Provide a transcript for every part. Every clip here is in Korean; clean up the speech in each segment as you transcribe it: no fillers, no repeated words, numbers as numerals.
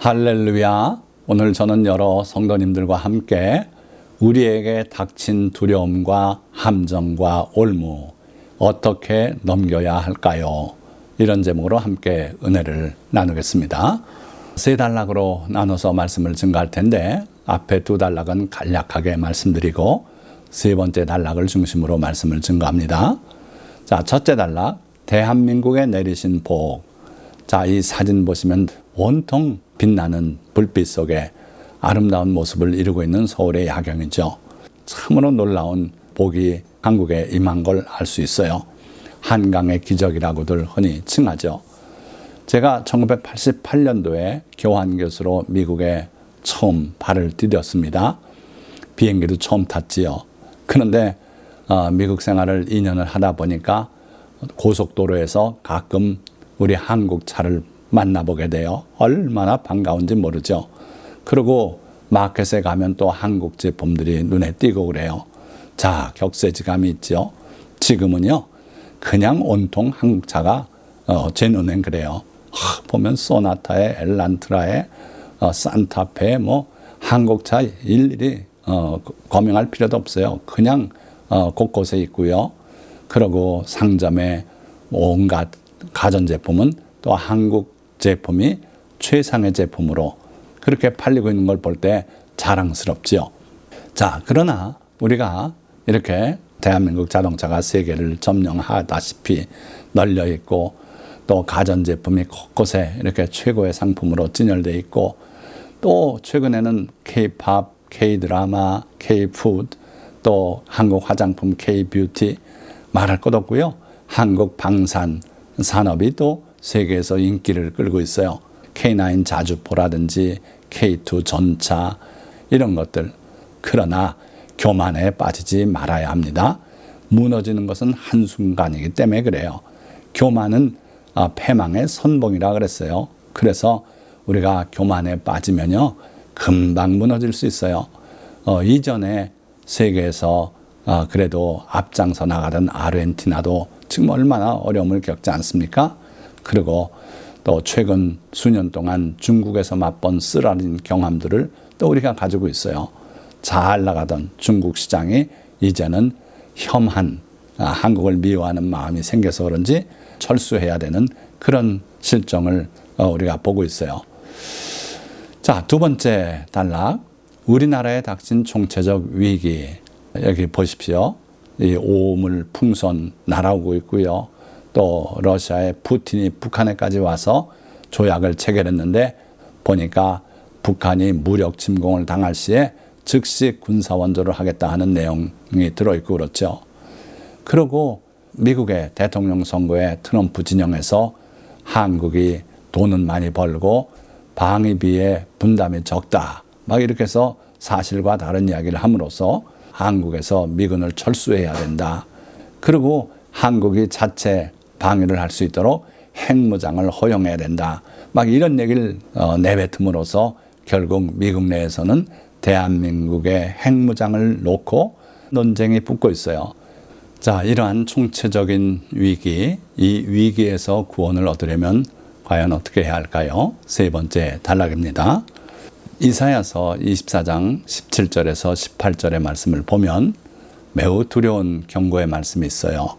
할렐루야. 오늘 저는 여러 성도님들과 함께 우리에게 닥친 두려움과 함정과 올무 어떻게 넘겨야 할까요? 이런 제목으로 함께 은혜를 나누겠습니다. 세 단락으로 나눠서 말씀을 증거할 텐데 앞에 두 단락은 간략하게 말씀드리고 세 번째 단락을 중심으로 말씀을 증거합니다. 자, 첫째 단락, 대한민국에 내리신 복. 자, 이 사진 보시면 온통 빛나는 불빛 속에 아름다운 모습을 이루고 있는 서울의 야경이죠. 참으로 놀라운 복이 한국에 임한 걸 알 수 있어요. 한강의 기적이라고들 흔히 칭하죠. 제가 1988년도에 교환교수로 미국에 처음 발을 디뎠습니다. 비행기도 처음 탔지요. 그런데 미국 생활을 2년을 하다 보니까 고속도로에서 가끔 우리 한국 차를 만나보게 돼요. 얼마나 반가운지 모르죠. 그리고 마켓에 가면 또 한국 제품들이 눈에 띄고 그래요. 자, 격세지감이 있죠. 지금은요, 그냥 온통 한국차가 제 눈엔 그래요. 보면 소나타에 엘란트라에 산타페 한국차 일일이 거명할 필요도 없어요. 그냥 곳곳에 있고요. 그리고 상점에 온갖 가전제품은 또 한국 제품이 최상의 제품으로 그렇게 팔리고 있는 걸 볼 때 자랑스럽지요. 자, 그러나 우리가 이렇게 대한민국 자동차가 세계를 점령하다시피 널려 있고 또 가전제품이 곳곳에 이렇게 최고의 상품으로 진열되어 있고 또 최근에는 K-팝, K-드라마, K-푸드 또 한국 화장품 K-뷰티 말할 것 없고요. 한국 방산 산업이 또 세계에서 인기를 끌고 있어요. K9 자주포라든지 K2 전차 이런 것들. 그러나 교만에 빠지지 말아야 합니다. 무너지는 것은 한순간이기 때문에 그래요. 교만은 패망의 선봉이라 그랬어요. 그래서 우리가 교만에 빠지면요 금방 무너질 수 있어요. 이전에 세계에서 그래도 앞장서 나가던 아르헨티나도 지금 얼마나 어려움을 겪지 않습니까? 그리고 또 최근 수년 동안 중국에서 맛본 쓰라린 경험들을 또 우리가 가지고 있어요. 잘 나가던 중국 시장이 이제는 혐한 한국을 미워하는 마음이 생겨서 그런지 철수해야 되는 그런 실정을 우리가 보고 있어요. 자, 두 번째 단락, 우리나라에 닥친 총체적 위기. 여기 보십시오. 이 오물 풍선 날아오고 있고요. 또 러시아의 푸틴이 북한에까지 와서 조약을 체결했는데 보니까 북한이 무력 침공을 당할 시에 즉시 군사원조를 하겠다 하는 내용이 들어있고 그렇죠. 그리고 미국의 대통령 선거에 트럼프 진영에서 한국이 돈은 많이 벌고 방위비의 분담이 적다. 막 이렇게 해서 사실과 다른 이야기를 함으로써 한국에서 미군을 철수해야 된다. 그리고 한국이 자체 방위를 할 수 있도록 핵무장을 허용해야 된다. 막 이런 얘기를 내뱉음으로써 결국 미국 내에서는 대한민국의 핵무장을 놓고 논쟁이 붙고 있어요. 자, 이러한 총체적인 위기, 이 위기에서 구원을 얻으려면 과연 어떻게 해야 할까요? 세 번째 단락입니다. 이사야서 24장 17절에서 18절의 말씀을 보면 매우 두려운 경고의 말씀이 있어요.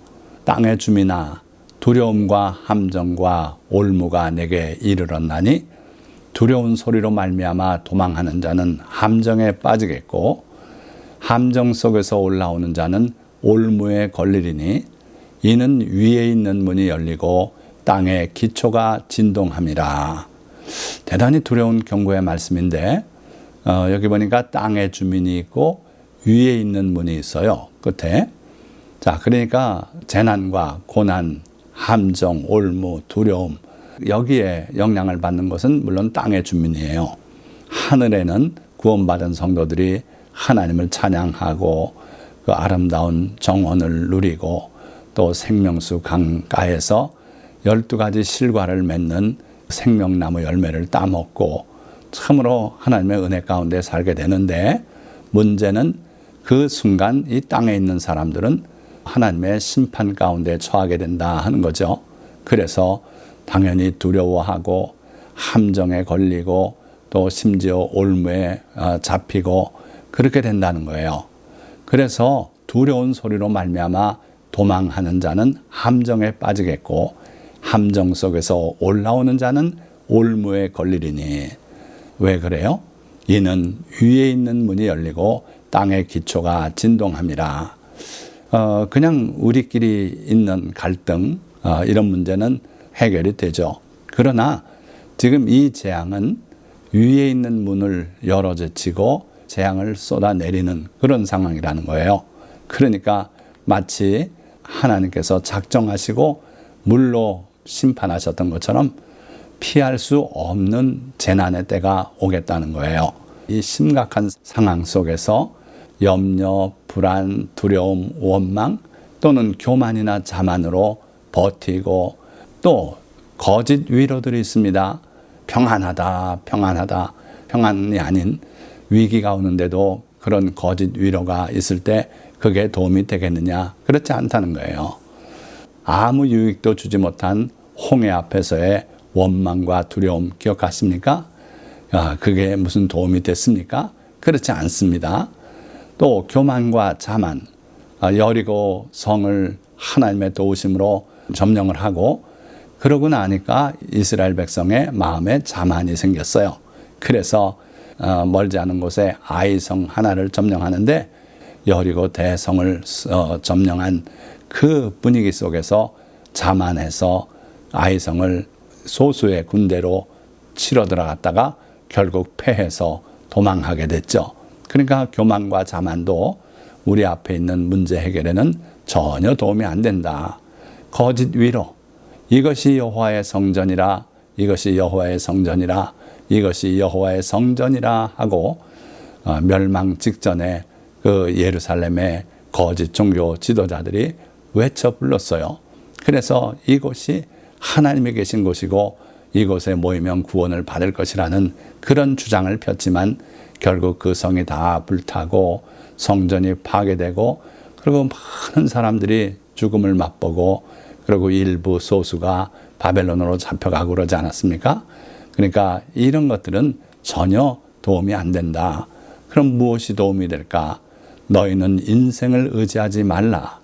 땅의 주민아, 두려움과 함정과 올무가 내게 이르렀나니 두려운 소리로 말미암아 도망하는 자는 함정에 빠지겠고 함정 속에서 올라오는 자는 올무에 걸리리니 이는 위에 있는 문이 열리고 땅의 기초가 진동함이라. 대단히 두려운 경고의 말씀인데 여기 보니까 땅의 주민이 있고 위에 있는 문이 있어요. 끝에. 자, 그러니까 재난과 고난, 함정, 올무, 두려움 여기에 영향을 받는 것은 물론 땅의 주민이에요. 하늘에는 구원받은 성도들이 하나님을 찬양하고 그 아름다운 정원을 누리고 또 생명수 강가에서 12가지 실과를 맺는 생명나무 열매를 따먹고 참으로 하나님의 은혜 가운데 살게 되는데 문제는 그 순간 이 땅에 있는 사람들은 하나님의 심판 가운데 처하게 된다 하는 거죠. 그래서 당연히 두려워하고 함정에 걸리고 또 심지어 올무에 잡히고 그렇게 된다는 거예요. 그래서 두려운 소리로 말미암아 도망하는 자는 함정에 빠지겠고 함정 속에서 올라오는 자는 올무에 걸리리니. 왜 그래요? 이는 위에 있는 문이 열리고 땅의 기초가 진동함이라. 그냥 우리끼리 있는 갈등, 이런 문제는 해결이 되죠. 그러나 지금 이 재앙은 위에 있는 문을 열어제치고 재앙을 쏟아내리는 그런 상황이라는 거예요. 그러니까 마치 하나님께서 작정하시고 물로 심판하셨던 것처럼 피할 수 없는 재난의 때가 오겠다는 거예요. 이 심각한 상황 속에서 염려, 불안, 두려움, 원망 또는 교만이나 자만으로 버티고 또 거짓 위로들이 있습니다. 평안하다, 평안하다. 평안이 아닌 위기가 오는데도 그런 거짓 위로가 있을 때 그게 도움이 되겠느냐? 그렇지 않다는 거예요. 아무 유익도 주지 못한 홍해 앞에서의 원망과 두려움 기억하십니까? 그게 무슨 도움이 됐습니까? 그렇지 않습니다. 또 교만과 자만, 여리고 성을 하나님의 도우심으로 점령을 하고 그러고 나니까 이스라엘 백성의 마음에 자만이 생겼어요. 그래서 멀지 않은 곳에 아이성 하나를 점령하는데 여리고 대성을 점령한 그 분위기 속에서 자만해서 아이성을 소수의 군대로 치러 들어갔다가 결국 패해서 도망하게 됐죠. 그러니까 교만과 자만도 우리 앞에 있는 문제 해결에는 전혀 도움이 안 된다. 거짓 위로, 이것이 여호와의 성전이라, 이것이 여호와의 성전이라, 이것이 여호와의 성전이라 하고 멸망 직전에 그 예루살렘의 거짓 종교 지도자들이 외쳐 불렀어요. 그래서 이곳이 하나님이 계신 곳이고 이곳에 모이면 구원을 받을 것이라는 그런 주장을 폈지만 결국 그 성이 다 불타고 성전이 파괴되고 그리고 많은 사람들이 죽음을 맛보고 그리고 일부 소수가 바벨론으로 잡혀가고 그러지 않았습니까? 그러니까 이런 것들은 전혀 도움이 안 된다. 그럼 무엇이 도움이 될까? 너희는 인생을 의지하지 말라.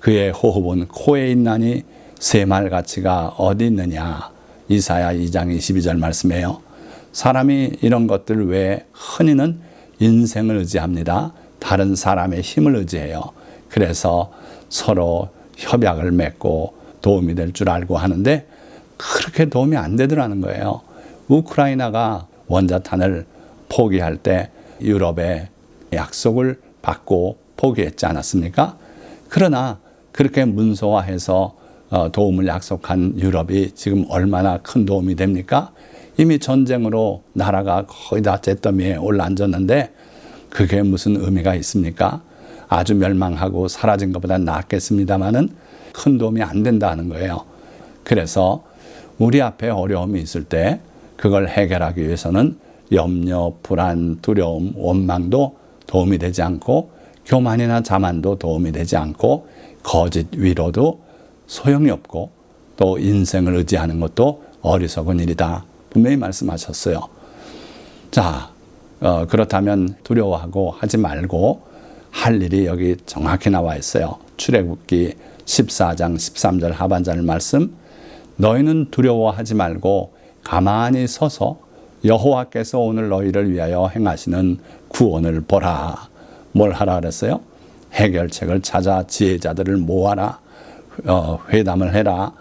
그의 호흡은 코에 있나니 새말 가치가 어디 있느냐. 이사야 2장 22절 말씀이에요. 사람이 이런 것들 외에 흔히는 인생을 의지합니다. 다른 사람의 힘을 의지해요. 그래서 서로 협약을 맺고 도움이 될 줄 알고 하는데 그렇게 도움이 안 되더라는 거예요. 우크라이나가 원자탄을 포기할 때 유럽의 약속을 받고 포기했지 않았습니까? 그러나 그렇게 문서화해서 도움을 약속한 유럽이 지금 얼마나 큰 도움이 됩니까? 이미 전쟁으로 나라가 거의 다 잿더미에 올라앉았는데 그게 무슨 의미가 있습니까? 아주 멸망하고 사라진 것보다 낫겠습니다마는 큰 도움이 안 된다는 거예요. 그래서 우리 앞에 어려움이 있을 때 그걸 해결하기 위해서는 염려, 불안, 두려움, 원망도 도움이 되지 않고 교만이나 자만도 도움이 되지 않고 거짓 위로도 소용이 없고 또 인생을 의지하는 것도 어리석은 일이다. 분명히 말씀하셨어요. 자, 그렇다면 두려워하고 하지 말고 할 일이 여기 정확히 나와 있어요. 출애굽기 14장 13절 하반절 말씀. 너희는 두려워하지 말고 가만히 서서 여호와께서 오늘 너희를 위하여 행하시는 구원을 보라. 뭘 하라 그랬어요? 해결책을 찾아 지혜자들을 모아라. 회담을 해라.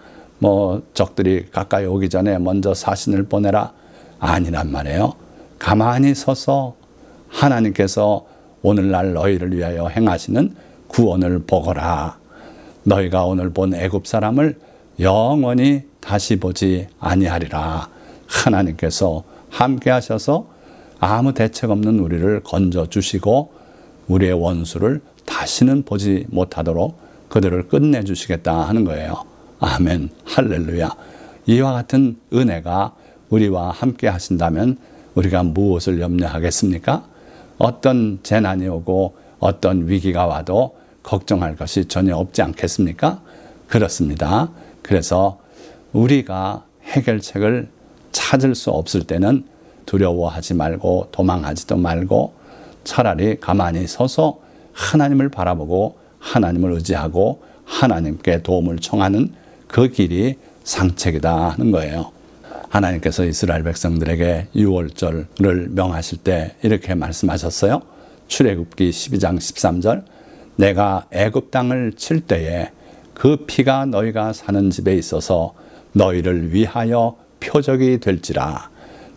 적들이 가까이 오기 전에 먼저 사신을 보내라. 아니란 말이에요. 가만히 서서 하나님께서 오늘날 너희를 위하여 행하시는 구원을 보거라. 너희가 오늘 본 애굽 사람을 영원히 다시 보지 아니하리라. 하나님께서 함께 하셔서 아무 대책 없는 우리를 건져주시고 우리의 원수를 다시는 보지 못하도록 그들을 끝내주시겠다 하는 거예요. 아멘. 할렐루야. 이와 같은 은혜가 우리와 함께 하신다면 우리가 무엇을 염려하겠습니까? 어떤 재난이 오고 어떤 위기가 와도 걱정할 것이 전혀 없지 않겠습니까? 그렇습니다. 그래서 우리가 해결책을 찾을 수 없을 때는 두려워하지 말고 도망하지도 말고 차라리 가만히 서서 하나님을 바라보고 하나님을 의지하고 하나님께 도움을 청하는 그 길이 상책이다 하는 거예요. 하나님께서 이스라엘 백성들에게 유월절을 명하실 때 이렇게 말씀하셨어요. 출애굽기 12장 13절 내가 애굽 땅을 칠 때에 그 피가 너희가 사는 집에 있어서 너희를 위하여 표적이 될지라.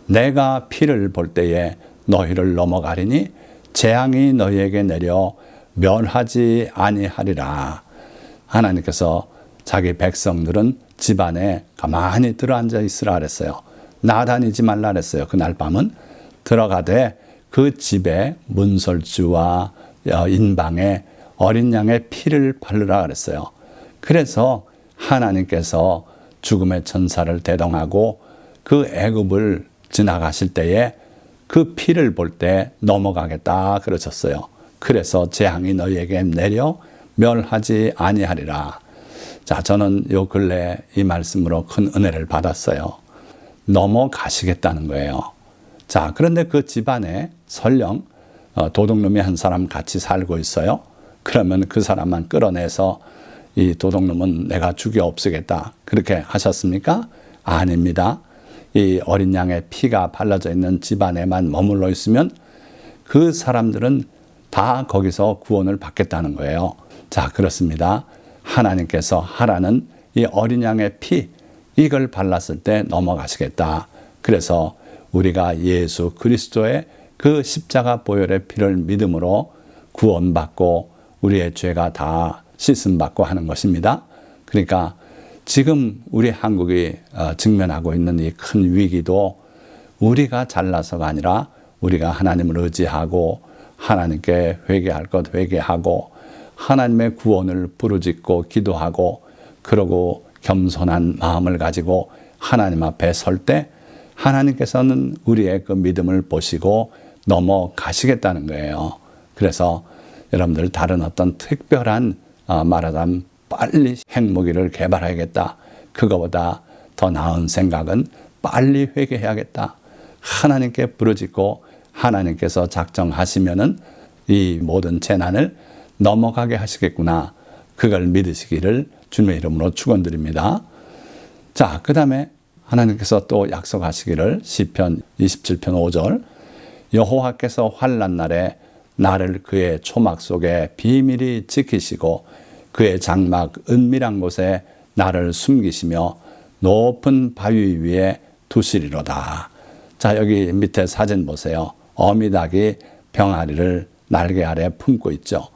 내가 피를 볼 때에 너희를 넘어가리니 재앙이 너희에게 내려 멸하지 아니하리라. 하나님께서 자기 백성들은 집안에 가만히 들어앉아 있으라 그랬어요. 나다니지 말라 그랬어요. 그날 밤은 들어가되 그 집에 문설주와 인방에 어린 양의 피를 바르라 그랬어요. 그래서 하나님께서 죽음의 천사를 대동하고 그 애굽을 지나가실 때에 그 피를 볼 때 넘어가겠다 그러셨어요. 그래서 재앙이 너희에게 내려 멸하지 아니하리라. 자, 저는 요 근래 이 말씀으로 큰 은혜를 받았어요. 넘어가시겠다는 거예요. 자, 그런데 그 집안에 설령 도둑놈이 한 사람 같이 살고 있어요. 그러면 그 사람만 끌어내서 이 도둑놈은 내가 죽여 없애겠다. 그렇게 하셨습니까? 아닙니다. 이 어린 양의 피가 발라져 있는 집안에만 머물러 있으면 그 사람들은 다 거기서 구원을 받겠다는 거예요. 자, 그렇습니다. 하나님께서 하라는 이 어린 양의 피, 이걸 발랐을 때 넘어가시겠다. 그래서 우리가 예수 그리스도의 그 십자가 보혈의 피를 믿음으로 구원받고 우리의 죄가 다 씻음받고 하는 것입니다. 그러니까 지금 우리 한국이 직면하고 있는 이 큰 위기도 우리가 잘나서가 아니라 우리가 하나님을 의지하고 하나님께 회개할 것 회개하고 하나님의 구원을 부르짖고 기도하고 그러고 겸손한 마음을 가지고 하나님 앞에 설 때 하나님께서는 우리의 그 믿음을 보시고 넘어가시겠다는 거예요. 그래서 여러분들 다른 어떤 특별한 말하자면 빨리 핵무기를 개발해야겠다. 그거보다 더 나은 생각은 빨리 회개해야겠다. 하나님께 부르짖고 하나님께서 작정하시면은 이 모든 재난을 넘어가게 하시겠구나. 그걸 믿으시기를 주님의 이름으로 축원드립니다. 자, 그 다음에 하나님께서 또 약속하시기를 시편 27편 5절 여호와께서 환난 날에 나를 그의 초막 속에 비밀히 지키시고 그의 장막 은밀한 곳에 나를 숨기시며 높은 바위 위에 두시리로다. 자, 여기 밑에 사진 보세요. 어미닭이 병아리를 날개 아래 품고 있죠.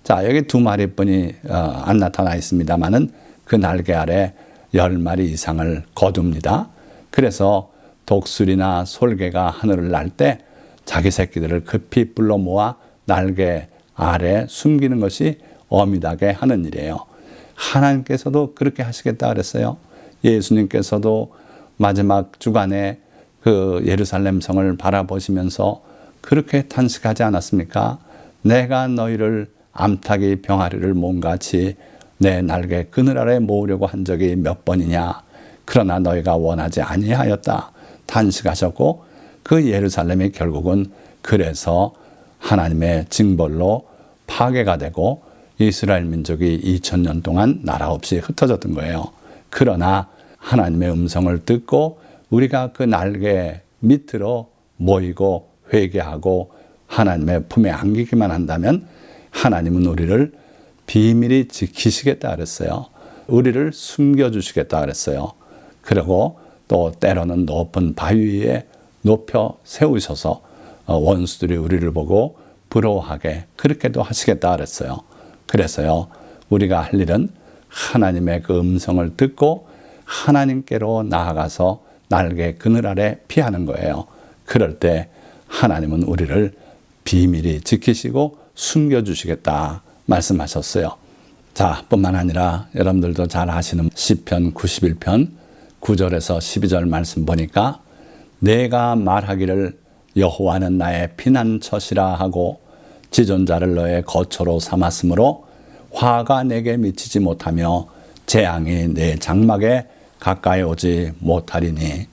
자, 여기 2마리뿐이 안 나타나 있습니다만은 그 날개 아래 10마리 이상을 거둡니다. 그래서 독수리나 솔개가 하늘을 날 때 자기 새끼들을 급히 불러 모아 날개 아래 숨기는 것이 어미닭의 하는 일이에요. 하나님께서도 그렇게 하시겠다 그랬어요. 예수님께서도 마지막 주간에 그 예루살렘 성을 바라보시면서 그렇게 탄식하지 않았습니까? 내가 너희를 암탉이 병아리를 몸같이 내 날개 그늘 아래 모으려고 한 적이 몇 번이냐. 그러나 너희가 원하지 아니하였다. 탄식하셨고 그 예루살렘이 결국은 그래서 하나님의 징벌로 파괴가 되고 이스라엘 민족이 2000년 동안 나라 없이 흩어졌던 거예요. 그러나 하나님의 음성을 듣고 우리가 그 날개 밑으로 모이고 회개하고 하나님의 품에 안기기만 한다면 하나님은 우리를 비밀히 지키시겠다 그랬어요. 우리를 숨겨주시겠다 그랬어요. 그리고 또 때로는 높은 바위 위에 높여 세우셔서 원수들이 우리를 보고 부러워하게 그렇게도 하시겠다 그랬어요. 그래서요, 우리가 할 일은 하나님의 그 음성을 듣고 하나님께로 나아가서 날개 그늘 아래 피하는 거예요. 그럴 때 하나님은 우리를 비밀히 지키시고 숨겨주시겠다 말씀하셨어요. 자, 뿐만 아니라 여러분들도 잘 아시는 시편 91편 9절에서 12절 말씀 보니까 내가 말하기를 여호와는 나의 피난처시라 하고 지존자를 너의 거처로 삼았으므로 화가 내게 미치지 못하며 재앙이 내 장막에 가까이 오지 못하리니.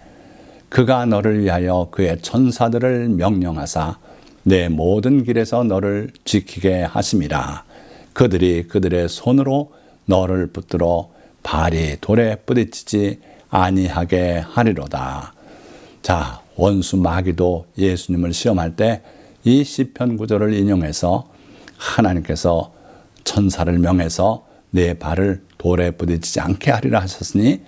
그가 너를 위하여 그의 천사들을 명령하사 내 모든 길에서 너를 지키게 하심이라. 그들이 그들의 손으로 너를 붙들어 발이 돌에 부딪히지 아니하게 하리로다. 자, 원수 마귀도 예수님을 시험할 때 이 시편 구절을 인용해서 하나님께서 천사를 명해서 내 발을 돌에 부딪히지 않게 하리라 하셨으니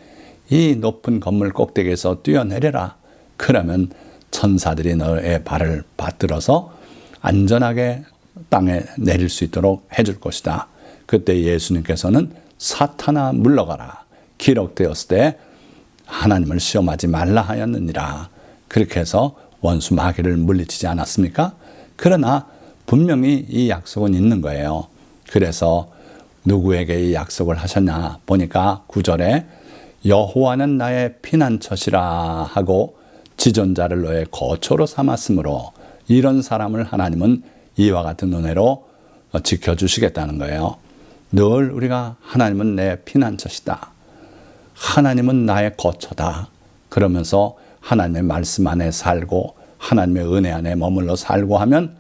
이 높은 건물 꼭대기에서 뛰어내려라. 그러면 천사들이 너의 발을 받들어서 안전하게 땅에 내릴 수 있도록 해줄 것이다. 그때 예수님께서는 사탄아 물러가라. 기록되었을 때 하나님을 시험하지 말라 하였느니라. 그렇게 해서 원수 마귀를 물리치지 않았습니까? 그러나 분명히 이 약속은 있는 거예요. 그래서 누구에게 이 약속을 하셨냐 보니까 9절에 여호와는 나의 피난처시라 하고 지존자를 너의 거처로 삼았으므로 이런 사람을 하나님은 이와 같은 은혜로 지켜주시겠다는 거예요. 늘 우리가 하나님은 내 피난처시다. 하나님은 나의 거처다. 그러면서 하나님의 말씀 안에 살고 하나님의 은혜 안에 머물러 살고 하면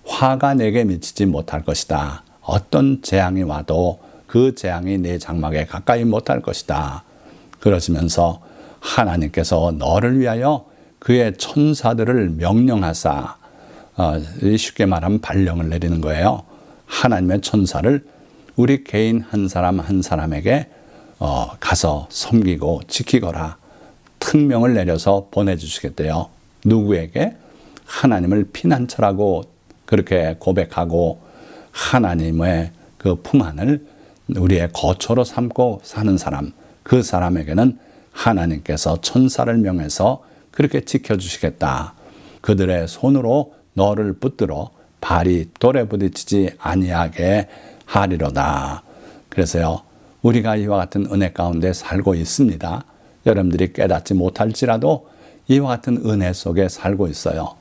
화가 내게 미치지 못할 것이다. 어떤 재앙이 와도 그 재앙이 내 장막에 가까이 못할 것이다. 그러시면서 하나님께서 너를 위하여 그의 천사들을 명령하사 쉽게 말하면 발령을 내리는 거예요. 하나님의 천사를 우리 개인 한 사람 한 사람에게 가서 섬기고 지키거라. 특명을 내려서 보내주시겠대요. 누구에게? 하나님을 피난처라고 그렇게 고백하고 하나님의 그 품 안을 우리의 거처로 삼고 사는 사람, 그 사람에게는 하나님께서 천사를 명해서 그렇게 지켜주시겠다. 그들의 손으로 너를 붙들어 발이 돌에 부딪히지 아니하게 하리로다. 그래서요, 우리가 이와 같은 은혜 가운데 살고 있습니다. 여러분들이 깨닫지 못할지라도 이와 같은 은혜 속에 살고 있어요.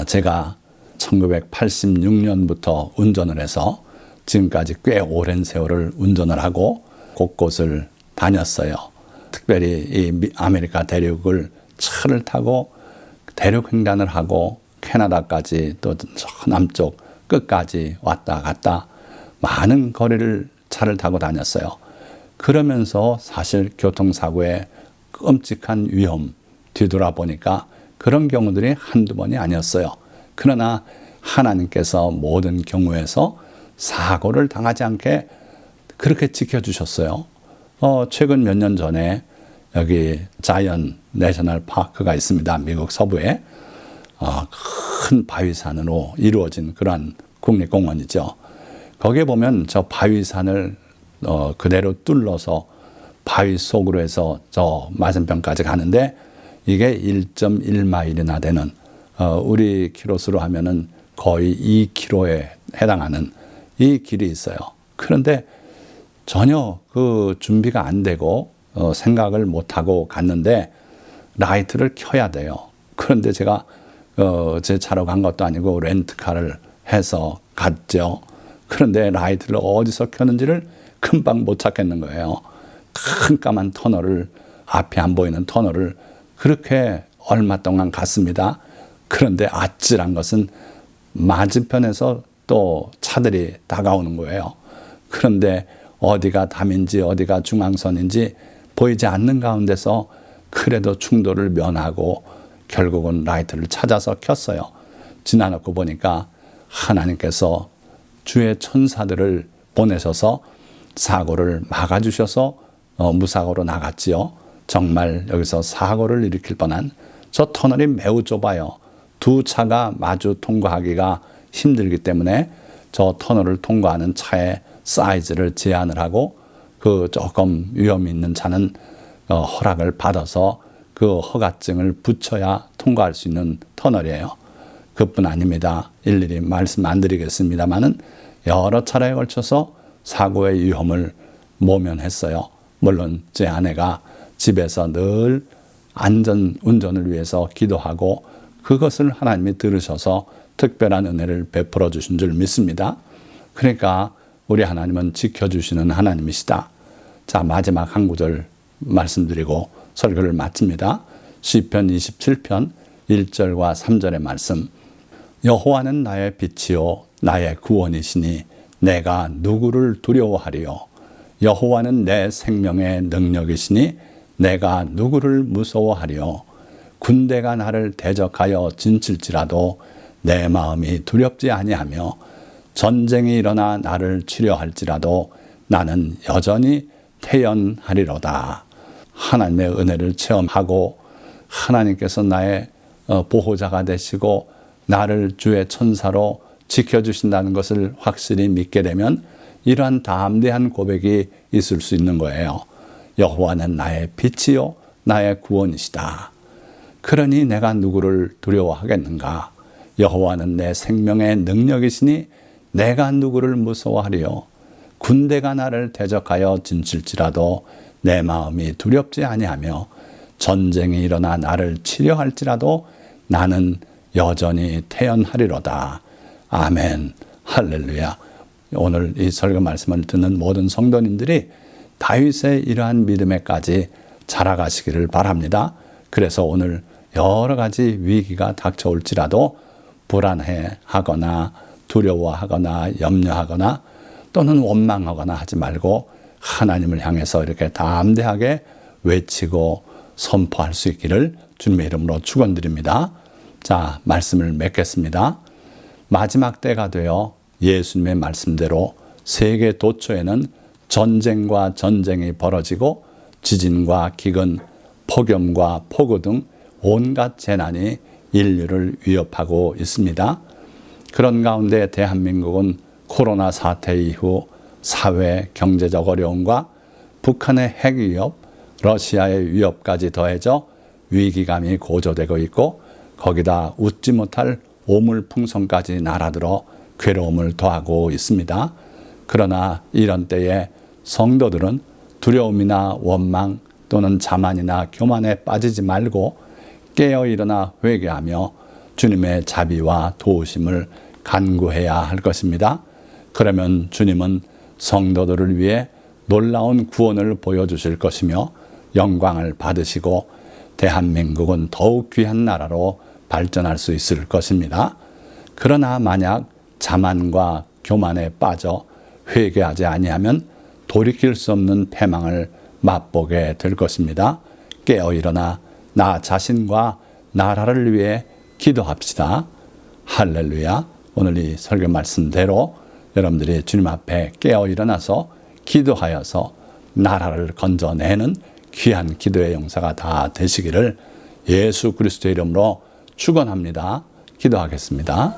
제가 1986년부터 운전을 해서 지금까지 꽤 오랜 세월을 운전을 하고 곳곳을 다녔어요. 특별히 이 아메리카 대륙을 차를 타고 대륙 횡단을 하고 캐나다까지 또 저 남쪽 끝까지 왔다 갔다 많은 거리를 차를 타고 다녔어요. 그러면서 사실 교통사고의 끔찍한 위험 뒤돌아보니까 그런 경우들이 한두 번이 아니었어요. 그러나 하나님께서 모든 경우에서 사고를 당하지 않게 그렇게 지켜주셨어요. 최근 몇 년 전에 여기 자이언 내셔널 파크가 있습니다. 미국 서부에 큰 바위산으로 이루어진 그러한 국립공원이죠. 거기에 보면 저 바위산을 그대로 뚫러서 바위 속으로 해서 저 맞은편까지 가는데 이게 1.1마일이나 되는 우리 키로수로 하면은 거의 2km에 해당하는 이 길이 있어요. 그런데 전혀 그 준비가 안 되고 생각을 못 하고 갔는데 라이트를 켜야 돼요. 그런데 제가 제 차로 간 것도 아니고 렌트카를 해서 갔죠. 그런데 라이트를 어디서 켰는지를 금방 못 찾겠는 거예요. 큰 까만 터널을 앞이 안 보이는 터널을 그렇게 얼마 동안 갔습니다. 그런데 아찔한 것은 맞은편에서 또 차들이 다가오는 거예요. 그런데 어디가 담인지 어디가 중앙선인지 보이지 않는 가운데서 그래도 충돌을 면하고 결국은 라이트를 찾아서 켰어요. 지나놓고 보니까 하나님께서 주의 천사들을 보내셔서 사고를 막아주셔서 무사고로 나갔지요. 정말 여기서 사고를 일으킬 뻔한 저 터널이 매우 좁아요. 두 차가 마주 통과하기가 힘들기 때문에 저 터널을 통과하는 차의 사이즈를 제한을 하고 그 조금 위험이 있는 차는 허락을 받아서 그 허가증을 붙여야 통과할 수 있는 터널이에요. 그뿐 아닙니다. 일일이 말씀 안 드리겠습니다만은 여러 차례에 걸쳐서 사고의 위험을 모면했어요. 물론 제 아내가 집에서 늘 안전 운전을 위해서 기도하고 그것을 하나님이 들으셔서 특별한 은혜를 베풀어 주신 줄 믿습니다. 그러니까 우리 하나님은 지켜주시는 하나님이시다. 자, 마지막 한 구절 말씀드리고 설교를 마칩니다. 시편 27편 1절과 3절의 말씀. 여호와는 나의 빛이요 나의 구원이시니 내가 누구를 두려워하리요. 여호와는 내 생명의 능력이시니 내가 누구를 무서워하리요. 군대가 나를 대적하여 진칠지라도 내 마음이 두렵지 아니하며 전쟁이 일어나 나를 치려할지라도 나는 여전히 태연하리로다. 하나님의 은혜를 체험하고 하나님께서 나의 보호자가 되시고 나를 주의 천사로 지켜주신다는 것을 확실히 믿게 되면 이러한 담대한 고백이 있을 수 있는 거예요. 여호와는 나의 빛이요 나의 구원이시다. 그러니 내가 누구를 두려워하겠는가? 여호와는 내 생명의 능력이시니 내가 누구를 무서워하리요. 군대가 나를 대적하여 진칠지라도 내 마음이 두렵지 아니하며 전쟁이 일어나 나를 치려할지라도 나는 여전히 태연하리로다. 아멘. 할렐루야. 오늘 이 설교 말씀을 듣는 모든 성도님들이 다윗의 이러한 믿음에까지 자라가시기를 바랍니다. 그래서 오늘 여러 가지 위기가 닥쳐올지라도 불안해하거나 두려워하거나 염려하거나 또는 원망하거나 하지 말고 하나님을 향해서 이렇게 담대하게 외치고 선포할 수 있기를 주님의 이름으로 축원드립니다. 자, 말씀을 맺겠습니다. 마지막 때가 되어 예수님의 말씀대로 세계 도처에는 전쟁과 전쟁이 벌어지고 지진과 기근, 폭염과 폭우 등 온갖 재난이 인류를 위협하고 있습니다. 그런 가운데 대한민국은 코로나 사태 이후 사회, 경제적 어려움과 북한의 핵 위협, 러시아의 위협까지 더해져 위기감이 고조되고 있고 거기다 웃지 못할 오물풍성까지 날아들어 괴로움을 더하고 있습니다. 그러나 이런 때에 성도들은 두려움이나 원망 또는 자만이나 교만에 빠지지 말고 깨어 일어나 회개하며 주님의 자비와 도우심을 간구해야 할 것입니다. 그러면 주님은 성도들을 위해 놀라운 구원을 보여주실 것이며 영광을 받으시고 대한민국은 더욱 귀한 나라로 발전할 수 있을 것입니다. 그러나 만약 자만과 교만에 빠져 회개하지 아니하면 돌이킬 수 없는 패망을 맛보게 될 것입니다. 깨어 일어나 나 자신과 나라를 위해 기도합시다. 할렐루야. 오늘 이 설교 말씀대로 여러분들이 주님 앞에 깨어 일어나서 기도하여서 나라를 건져내는 귀한 기도의 용사가 다 되시기를 예수 그리스도의 이름으로 축원합니다. 기도하겠습니다.